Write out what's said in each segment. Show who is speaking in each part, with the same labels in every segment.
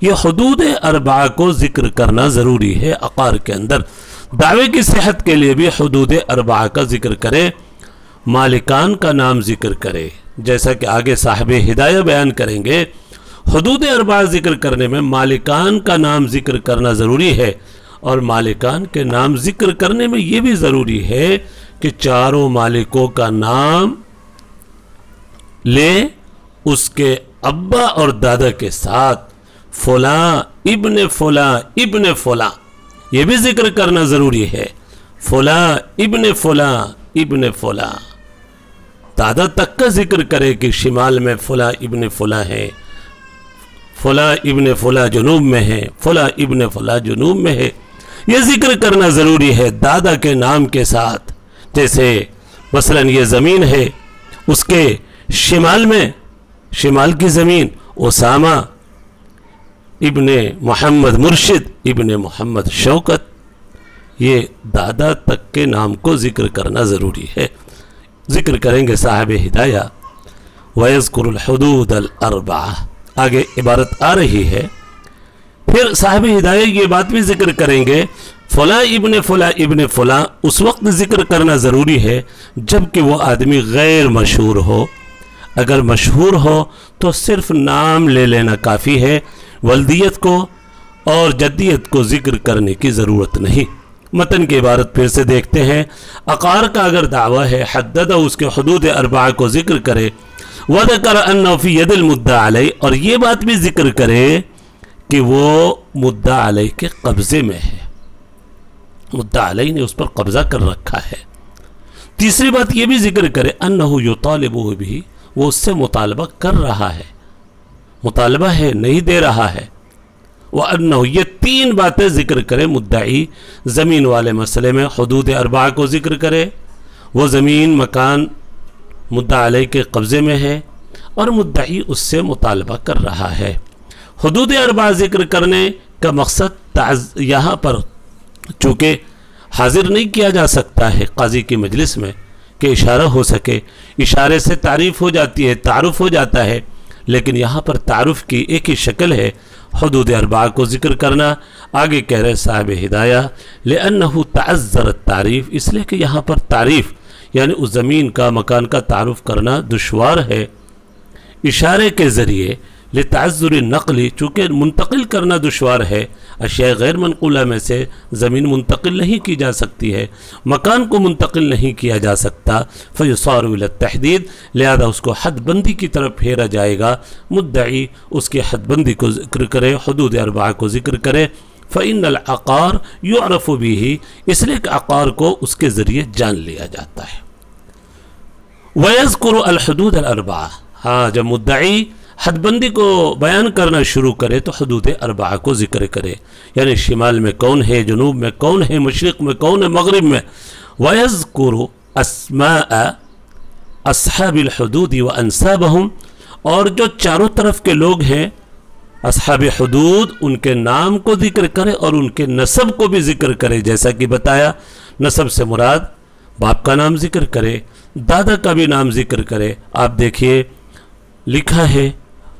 Speaker 1: یہ حدود اربعہ کو ذکر کرنا ضروری ہے عقار کے اندر۔ دعوے کی صحت کے لیے بھی حدود اربعہ کا ذکر کرے، مالکان کا نام ذکر کرے، جیسا کہ آگے صاحب ہدایہ بیان کریں گے۔ حدود اربعہ ذکر کرنے میں مالکان کا نام ذکر کرنا ضروری ہے، اور مالکان کے نام ذکر کرنے میں یہ بھی ضروری ہے کہ چاروں مالکوں کا نام لے اس کے ابا اور دادا کے ساتھ، فلاں ابن فلاں ابن فلاں، یہ بھی ذکر کرنا ضروری ہے، فلاں ابن فلاں ابن فلاں، دادا تک کا ذکر کرے کہ شمال میں فلاں ابن فلاں ہے، فلاں ابن فلاں جنوب میں ہے، فلاں ابن فلاں جنوب میں ہے، یہ ذکر کرنا ضروری ہے دادا کے نام کے ساتھ۔ جیسے مثلا یہ زمین ہے، اس کے شمال میں، شمال کی زمین اسامہ ابن محمد مرشد ابن محمد شوکت، یہ دادا تک کے نام کو ذکر کرنا ضروری ہے۔ ذکر کریں گے صاحب ہدایہ وَيَذْكُرُ الْحُدُودَ الْأَرْبَعَةِ، آگے عبارت آ رہی ہے۔ پھر صاحب ہدایہ یہ بات بھی ذکر کریں گے، فلاں ابن فلاں ابن فلاں اس وقت ذکر کرنا ضروری ہے جبکہ وہ آدمی غیر مشہور ہو۔ اگر مشہور ہو تو صرف نام لے لینا کافی ہے، ولدیت کو اور جدیت کو ذکر کرنے کی ضرورت نہیں۔ متن کی عبارت پھر سے دیکھتے ہیں۔ عقار کا اگر دعویٰ ہے حدد اس کے حدود اربعہ کو ذکر کرے، وَذَكَرَ أَنَّهُ فِي يَدِ الْمُدَّعَ عَلَيْهِ، اور یہ بات بھی ذکر کرے کہ وہ مدعا علیہ کے قبضے میں ہے، مدعا علیہ نے اس پر قبضہ کر رکھا ہے۔ تیسری بات یہ بھی ذکر کرے أَنَّهُ يُطَالِبُهُ بِهِ، وہ اس سے مطالبہ کر رہا ہے، مطالبہ ہے، نہیں دے رہا ہے۔ وَأَنَّهُ، یہ تین باتیں ذکر کرے مدعی زمین والے مسئلے میں حدود اربعہ کو ذکر کرے، وہ زمین مکان مدعا علیہ کے قبضے میں ہے اور مدعی اس سے مطالبہ کر رہا ہے۔ حدود اربعہ ذکر کرنے کا مقصد یہاں پر چونکہ حاضر نہیں کیا جا سکتا ہے قاضی کی مجلس میں کہ اشارہ ہو سکے، اشارے سے تعریف ہو جاتی ہے، تعارف ہو جاتا ہے، لیکن یہاں پر تعارف کی ایک ہی شکل ہے، حدود اربعہ کو ذکر کرنا۔ آگے کہہ رہے صاحب ہدایہ لِأَنَّهُ تَعَذَّرَ التعریف، اس لیے کہ یہاں پر تعریف یعنی اس زمین کا مکان کا تعارف کرنا دشوار ہے، اشارے کے ذریعے لِتَعَذُّرِ النَّقْلِ، چونکہ منتقل کرنا دشوار ہے، اشیاء غیر منقولہ میں سے زمین منتقل نہیں کی جا سکتی ہے، مکان کو منتقل نہیں کیا جا سکتا، فَيُصَارُ إِلَى التَّحْدِيد، لہذا اس کو حد بندی کی طرف پھیرا جائے گا۔ مدعی اس کی حد بندی کو ذکر کرے، حدود اربعہ کو ذکر کرے۔ فَإِنَّ الْعَقَارَ يُعْرَفُ بِهِ، اس لیے کہ عقار کو اس کے ذریعے جان لیا جاتا ہے۔ وَيَذْكُرُ الْحُدُودَ الْأَرْبَعَةِ، ہاں جب مدعی حد بندی کو بیان کرنا شروع کرے تو حدود اربعہ کو ذکر کرے، یعنی شمال میں کون ہے، جنوب میں کون ہے، مشرق میں کون ہے، مغرب میں۔ وَيَذْكُرُ أَسْمَاءَ أَصْحَابِ الْحُدُودِ وَأَنْسَابَهُمْ، اور جو چاروں طرف کے لوگ ہیں اصحاب حدود، ان کے نام کو ذکر کرے اور ان کے نسب کو بھی ذکر کرے، جیسا کہ بتایا نسب سے مراد باپ کا نام ذکر کرے، دادا کا بھی نام ذکر کرے۔ آپ دیکھیے لکھا ہے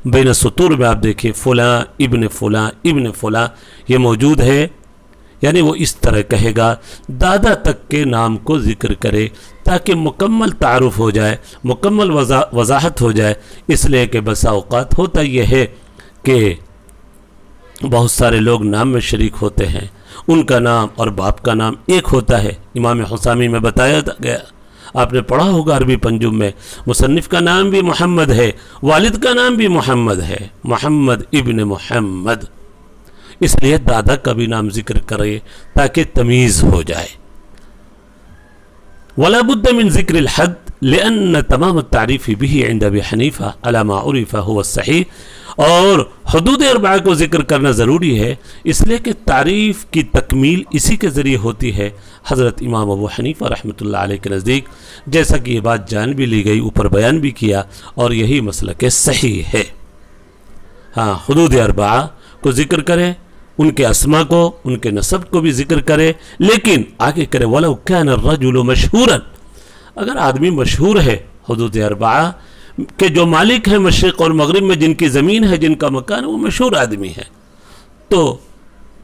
Speaker 1: بین سطور میں، آپ دیکھیے فلاں ابن فلاں ابن فلاں، یہ موجود ہے، یعنی وہ اس طرح کہے گا، دادا تک کے نام کو ذکر کرے تاکہ مکمل تعارف ہو جائے، مکمل وضاحت ہو جائے۔ اس لیے کہ بسا اوقات ہوتا یہ ہے کہ بہت سارے لوگ نام میں شریک ہوتے ہیں، ان کا نام اور باپ کا نام ایک ہوتا ہے۔ امام حسامی میں بتایا گیا، آپ نے پڑھا ہوگا عربی پنجم میں، مصنف کا نام بھی محمد ہے، والد کا نام بھی محمد ہے، محمد ابن محمد، اس لیے دادا کا بھی نام ذکر کرے تاکہ تمیز ہو جائے۔ ولا بد من ذکر الحد لأن تمام التعریف به عند ابی حنیفہ على ما عرف هو الصحیح، اور حدود اربعہ کو ذکر کرنا ضروری ہے اس لیے کہ تعریف کی تکمیل اسی کے ذریعے ہوتی ہے حضرت امام ابو حنیفہ رحمۃ اللہ علیہ کے نزدیک، جیسا کہ یہ بات جان بھی لی گئی، اوپر بیان بھی کیا، اور یہی مسلک صحیح ہے۔ ہاں، حدود اربعہ کو ذکر کرے، ان کے اسما کو، ان کے نسب کو بھی ذکر کرے، لیکن آگے کرے وَلَوْ كَانَ الرَّجُلُ مَشْهُورًا، اگر آدمی مشہور ہے، حدود اربعہ کہ جو مالک ہیں مشرق اور مغرب میں، جن کی زمین ہے، جن کا مکان ہے، وہ مشہور آدمی ہے، تو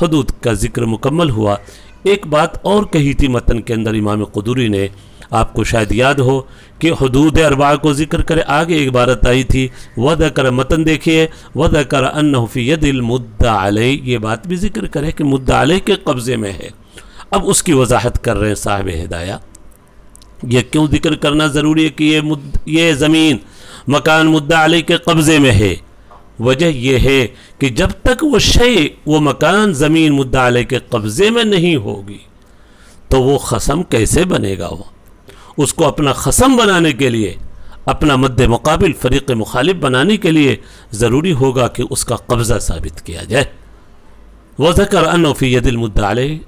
Speaker 1: حدود کا ذکر مکمل ہوا۔ ایک بات اور کہی تھی متن کے اندر امام قدوری نے، آپ کو شاید یاد ہو کہ حدود اربعہ کو ذکر کرے، آگے ایک عبارت آئی تھی وَذَكَرَ، متن دیکھیے، وَذَكَرَ أَنَّهُ فِي يَدِ الْمُدَّعِ عَلَيْهِ، یہ بات بھی ذکر کرے کہ مدعا علیہ کے قبضے میں ہے۔ اب اس کی وضاحت کر رہے ہیں صاحب ہدایہ، یہ کیوں ذکر کرنا ضروری ہے کہ یہ زمین مکان مدعا علیہ کے قبضے میں ہے؟ وجہ یہ ہے کہ جب تک وہ شے، وہ مکان، زمین مدعا علیہ کے قبضے میں نہیں ہوگی تو وہ خصم کیسے بنے گا؟ وہ اس کو اپنا خصم بنانے کے لیے، اپنا مد مقابل فریق مخالف بنانے کے لیے ضروری ہوگا کہ اس کا قبضہ ثابت کیا جائے۔ وَذَكَرَ أَنَّهُ فِي يَدِ الْمُدَّعِ عَلَيْهِ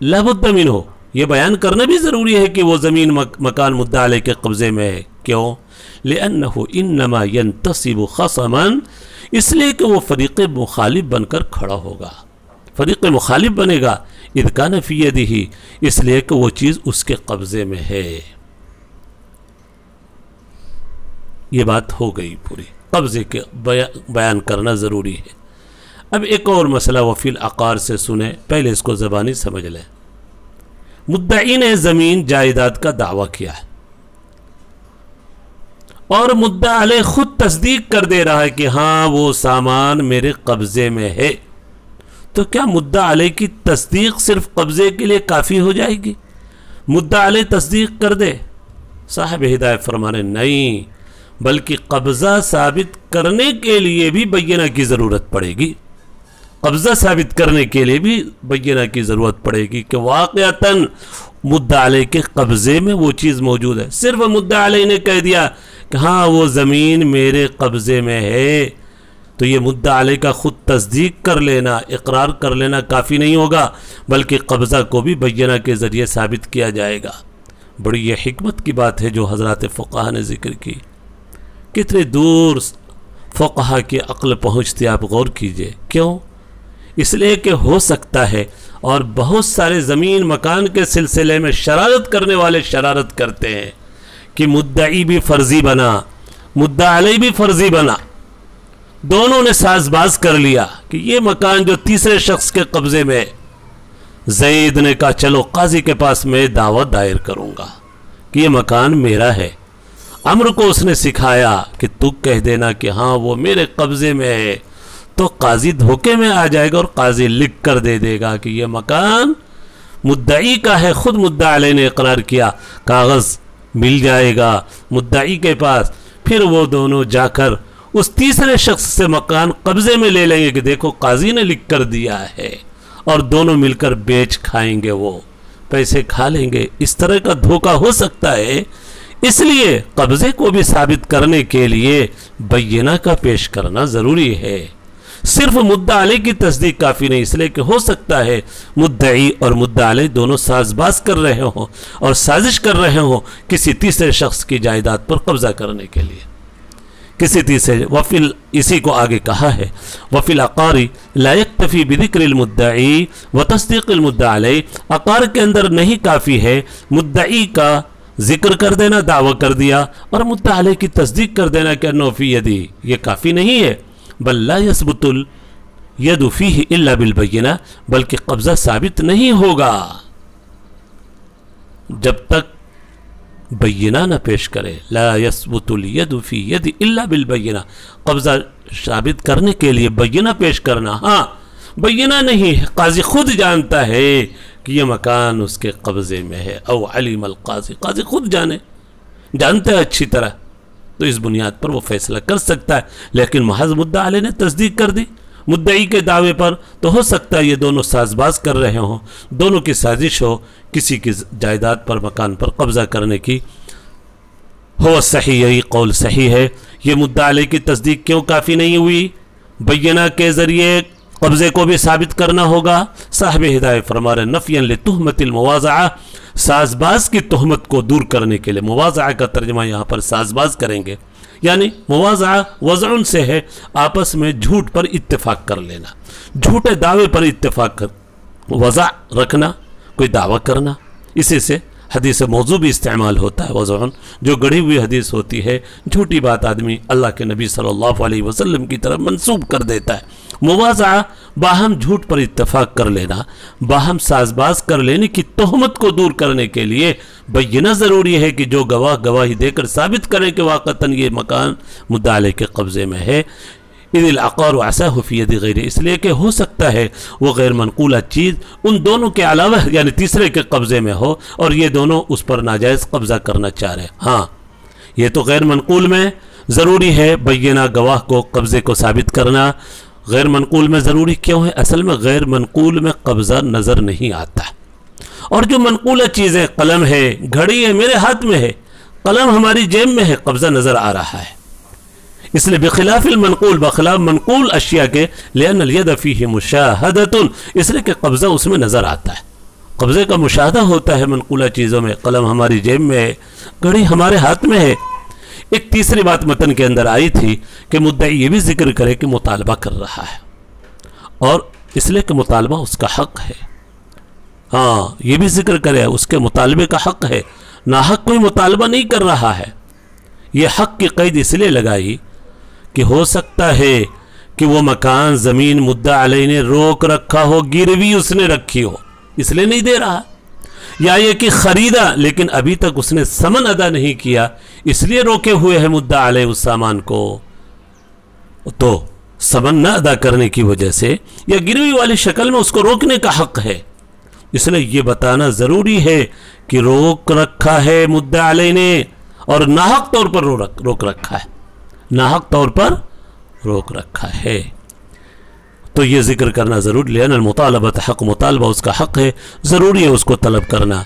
Speaker 1: لَا بُدَّ مِنْهُ، یہ بیان کرنا بھی ضروری ہے کہ وہ زمین مکان مدعا علیہ کے قبضے میں ہے۔ کیوں؟ لِأَنَّهُ إِنَّمَا يَنْتَصِبُ خَصَمًا، اس لیے کہ وہ فریق مخالف بن کر کھڑا ہوگا، فریق مخالف بنے گا، اِذْ كَانَ فِي يَدِهِ، اس لیے کہ وہ چیز اس کے قبضے میں ہے۔ یہ بات ہو گئی پوری، قبضے کے بیان کرنا ضروری ہے۔ اب ایک اور مسئلہ وفی العقار سے سنیں، پہلے اس کو زبانی سمجھ لیں۔ مدعی نے زمین جائیداد کا دعویٰ کیا ہے اور مدعا علیہ خود تصدیق کر دے رہا ہے کہ ہاں وہ سامان میرے قبضے میں ہے، تو کیا مدعا علیہ کی تصدیق صرف قبضے کے لیے کافی ہو جائے گی؟ مدعا علیہ تصدیق کر دے، صاحب ہدایت فرمانے نہیں، بلکہ قبضہ ثابت کرنے کے لیے بھی بینہ کی ضرورت پڑے گی، قبضہ ثابت کرنے کے لیے بھی بینہ کی ضرورت پڑے گی کہ واقعتاً مدعا علیہ کے قبضے میں وہ چیز موجود ہے۔ صرف مدعا علیہ نے کہہ دیا کہ ہاں وہ زمین میرے قبضے میں ہے، تو یہ مدعا علیہ کا خود تصدیق کر لینا، اقرار کر لینا کافی نہیں ہوگا، بلکہ قبضہ کو بھی بینہ کے ذریعے ثابت کیا جائے گا۔ بڑی یہ حکمت کی بات ہے جو حضرات فقہا نے ذکر کی، کتنے دور فقہا کی عقل پہنچتی، آپ غور کیجئے۔ کیوں؟ اس لیے کہ ہو سکتا ہے، اور بہت سارے زمین مکان کے سلسلے میں شرارت کرنے والے شرارت کرتے ہیں کہ مدعی بھی فرضی بنا، مدعا علیہ بھی فرضی بنا، دونوں نے ساز باز کر لیا کہ یہ مکان جو تیسرے شخص کے قبضے میں، زید نے کہا چلو قاضی کے پاس میں دعوت دائر کروں گا کہ یہ مکان میرا ہے، عمرو کو اس نے سکھایا کہ تو کہہ دینا کہ ہاں وہ میرے قبضے میں ہے، تو قاضی دھوکے میں آ جائے گا اور قاضی لکھ کر دے دے گا کہ یہ مکان مدعی کا ہے، خود مدعا علیہ نے اقرار کیا، کاغذ مل جائے گا مدعی کے پاس، پھر وہ دونوں جا کر اس تیسرے شخص سے مکان قبضے میں لے لیں گے کہ دیکھو قاضی نے لکھ کر دیا ہے، اور دونوں مل کر بیچ کھائیں گے، وہ پیسے کھا لیں گے۔ اس طرح کا دھوکہ ہو سکتا ہے، اس لیے قبضے کو بھی ثابت کرنے کے لیے بینہ کا پیش کرنا ضروری ہے، صرف مدعا علیہ کی تصدیق کافی نہیں، اس لیے کہ ہو سکتا ہے مدعی اور مدعا علیہ دونوں ساز باز کر رہے ہوں اور سازش کر رہے ہوں کسی تیسرے شخص کی جائیداد پر قبضہ کرنے کے لیے، کسی تیسرے۔ اسی کو آگے کہا ہے وفی العقار لا یکتفی بذکر المدعی وتصدیق المدعا علیہ، عقار کے اندر نہیں کافی ہے مدعی کا ذکر کر دینا، دعویٰ کر دیا، اور مدعا علیہ کی تصدیق کر دینا کہ انہ فی یدی، یہ کافی نہیں ہے، بل لا یثبت الید فیہ الا بالبینہ، بلکہ قبضہ ثابت نہیں ہوگا جب تک بینہ نہ پیش کرے۔ لا یثبت الید فی ید الا بالبینہ، قبضہ ثابت کرنے کے لیے بینہ پیش کرنا، ہاں بینہ نہیں ہے، قاضی خود جانتا ہے کہ یہ مکان اس کے قبضے میں ہے، او علیم القاضی، قاضی خود جانتا ہے اچھی طرح، تو اس بنیاد پر وہ فیصلہ کر سکتا ہے، لیکن محض مدعا علیہ نے تصدیق کر دی مدعی کے دعوے پر، تو ہو سکتا ہے یہ دونوں ساز باز کر رہے ہوں، دونوں کی سازش ہو کسی کی جائیداد پر، مکان پر قبضہ کرنے کی۔ ہو صحیح، یہی قول صحیح ہے۔ یہ مدعا علیہ کی تصدیق کیوں کافی نہیں ہوئی؟ بینہ کے ذریعے قبضے کو بھی ثابت کرنا ہوگا۔ صاحب ہدایت فرما رہے نفیاً لتہمت المواضعہ، ساز باز کی تہمت کو دور کرنے کے لیے، مواضعہ کا ترجمہ یہاں پر ساز باز کریں گے، یعنی مواضعہ وضع سے ہے آپس میں جھوٹ پر اتفاق کر لینا، جھوٹے دعوے پر اتفاق کر، وضع رکھنا، کوئی دعویٰ کرنا، اسی سے حدیث موضوع بھی استعمال ہوتا ہے وضعن، جو گڑھی ہوئی حدیث ہوتی ہے، جھوٹی بات آدمی اللہ کے نبی صلی اللہ علیہ وسلم کی طرف منسوب کر دیتا ہے۔ مواضعہ باہم جھوٹ پر اتفاق کر لینا، باہم ساز باز کر لینے کی تہمت کو دور کرنے کے لیے بینہ ضروری ہے کہ جو گواہ گواہی دے کر ثابت کرے کہ واقعتاً یہ مکان مدعا علیہ کے قبضے میں ہے۔ اذ العقار عصاه في يد غیرہ، اس لیے کہ ہو سکتا ہے وہ غیر منقولہ چیز ان دونوں کے علاوہ یعنی تیسرے کے قبضے میں ہو اور یہ دونوں اس پر ناجائز قبضہ کرنا چاہ رہے۔ ہاں یہ تو غیر منقول میں ضروری ہے بینہ گواہ کو قبضے کو ثابت کرنا۔ غیر منقول میں ضروری کیوں ہے؟ اصل میں غیر منقول میں قبضہ نظر نہیں آتا، اور جو منقولہ چیزیں قلم ہے، گھڑی ہے، میرے ہاتھ میں ہے، قلم ہماری جیب میں ہے، قبضہ نظر آ رہا ہے۔ اس لیے بخلاف المنقول، بخلاف منقول اشیاء کے، لأن الید فیہ مشاہدۃ، اس لیے کہ قبضہ اس میں نظر آتا ہے، قبضے کا مشاہدہ ہوتا ہے منقولہ چیزوں میں۔ قلم ہماری جیب میں ہے، گھڑی ہمارے ہاتھ میں ہے۔ ایک تیسری بات متن کے اندر آئی تھی کہ مدعی یہ بھی ذکر کرے کہ مطالبہ کر رہا ہے، اور اس لیے کہ مطالبہ اس کا حق ہے۔ ہاں یہ بھی ذکر کرے اس کے مطالبے کا حق ہے، ناحق کوئی مطالبہ نہیں کر رہا ہے۔ یہ حق کی قید اس لیے لگائی کہ ہو سکتا ہے کہ وہ مکان زمین مدعا علیہ نے روک رکھا ہو، گروی اس نے رکھی ہو اس لیے نہیں دے رہا، یا یہ کہ خریدا لیکن ابھی تک اس نے ثمن ادا نہیں کیا اس لیے روکے ہوئے ہیں مدعا علیہ اس سامان کو، تو ثمن نہ ادا کرنے کی وجہ سے یا گروی والی شکل میں اس کو روکنے کا حق ہے۔ اس لیے یہ بتانا ضروری ہے کہ روک رکھا ہے مدعا علیہ نے، اور ناحق طور پر روک رکھا ہے، ناحق طور پر روک رکھا ہے، تو یہ ذکر کرنا ضروری، لأن المطالبۃ حق، مطالبہ اس کا حق ہے، ضروری ہے اس کو طلب کرنا۔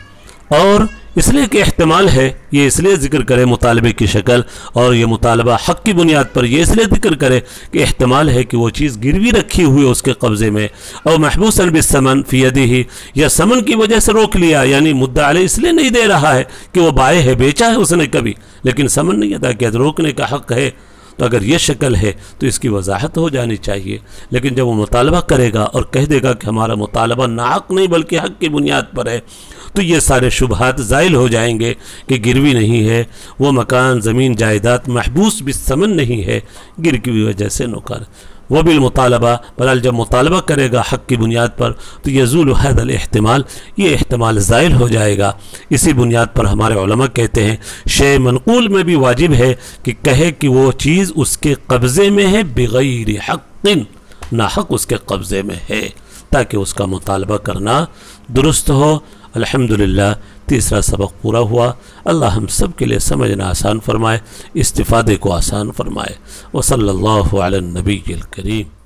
Speaker 1: اور اس لیے کہ احتمال ہے، یہ اس لیے ذکر کرے مطالبے کی شکل، اور یہ مطالبہ حق کی بنیاد پر یہ اس لیے ذکر کرے کہ احتمال ہے کہ وہ چیز گروی رکھی ہوئی اس کے قبضے میں، اور محبوساً بالثمن فی یدہ، یا ثمن کی وجہ سے روک لیا، یعنی مدعا علیہ اس لیے نہیں دے رہا ہے کہ وہ بائع ہے، بیچا ہے اس نے کبھی لیکن ثمن نہیں ادا کیا، روکنے کا حق ہے۔ تو اگر یہ شکل ہے تو اس کی وضاحت ہو جانی چاہیے، لیکن جب وہ مطالبہ کرے گا اور کہہ دے گا کہ ہمارا مطالبہ ناحق نہیں بلکہ حق کی بنیاد پر ہے، تو یہ سارے شبہات زائل ہو جائیں گے کہ گروی نہیں ہے، وہ مکان زمین جائیداد محبوس بالثمن نہیں ہے، گر کی وجہ سے نقصان۔ وہ بالمطالبہ، بہرحال جب مطالبہ کرے گا حق کی بنیاد پر تو یزول هذا الاحتمال، یہ احتمال زائل ہو جائے گا۔ اسی بنیاد پر ہمارے علماء کہتے ہیں شے منقول میں بھی واجب ہے کہ کہے کہ وہ چیز اس کے قبضے میں ہے بغیر حق، ناحق اس کے قبضے میں ہے، تاکہ اس کا مطالبہ کرنا درست ہو۔ الحمدللہ تیسرا سبق پورا ہوا۔ اللہ ہم سب کے لیے سمجھنا آسان فرمائے، استفادے کو آسان فرمائے۔ وصلی اللہ علی النبی الکریم۔